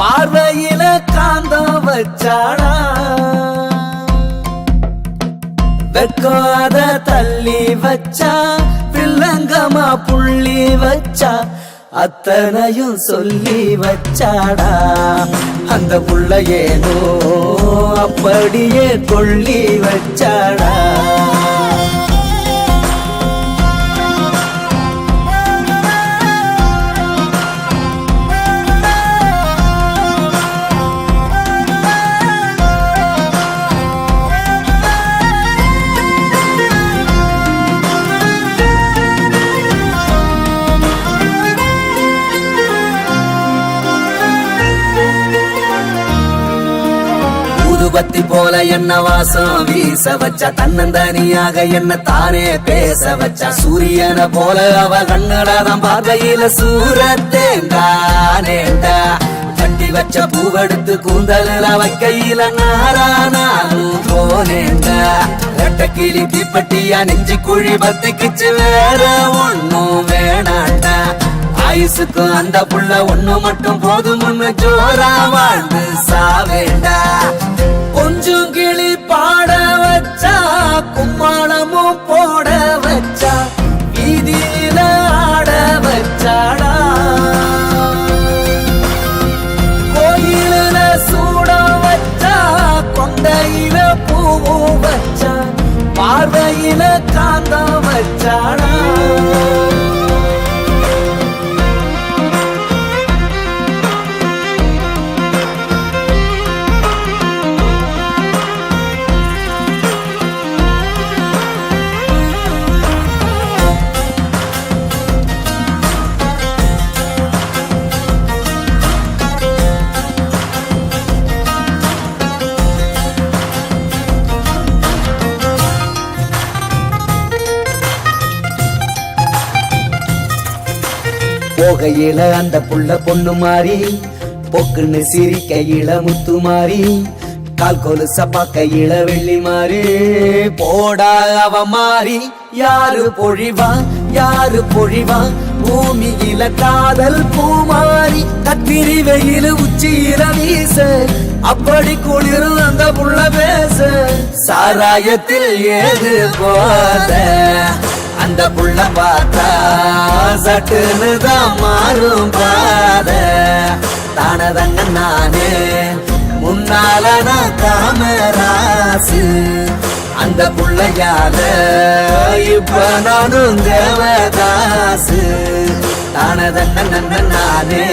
பார்வையில காந்தம் வச்சாடா வெக்காத தள்ளி வச்சா பிள்ளங்கமா புள்ளி வச்சா அத்தனையும் சொல்லி வச்சாடா அந்த புள்ள ஏனோ அப்படியே கொள்ளி வச்சாடா பத்தி போல என்ன வாசம் வீச வச்சா தன்னந்தனியாக என்ன தானே பேச வச்சா சூரியனை போல அவ கண்ணடாதான் பார்வையில சூரத்தேண்டானேண்டா கட்டி வச்ச பூவெடுத்து கூந்தல வைக்கையில நாரானாலும் போனேண்டா ரெட்ட கிளி தீப்பட்டியா நெஞ்சு குழி பத்திக்குச்சு வேற ஒண்ணும் வேணாண்டா ஆயுசுக்கு அந்த புள்ள ஒண்ணு மட்டும் போதும்னு ஜோரா வாழ்ந்து சாவேண்டா கொஞ்சம் கிளி பாட வச்சா கும்மாளமும் போட வச்சா வீதியில ஆட வச்சாடா கோயில சூட வச்சா கொண்டையில பூவும் வச்சா பார்வையில காந்தம் வச்சாடா போகையில அந்த புள்ள பொண்ணு மாறி பொக்குன்னு சிரிக்கையில முத்து மாறி கால் கொலுச பாக்கையில வெள்ளி மாறி போடா அவ மாறி யாரு பொழிவா பூமியில காதல் பூமாரி கத்திரி வெயில உச்சியில வீச அப்படி குளிரும் அந்த புள்ள பேச சாராயத்தில் ஏது போத அந்த புள்ள பார்த்தா சட்டுன்னு தான் மாறும் பாத தானதங்க நானே முன்னால நான் காமராசு அந்த புள்ளையால இப்ப நானும் தேவதாசு தானதங்க நானே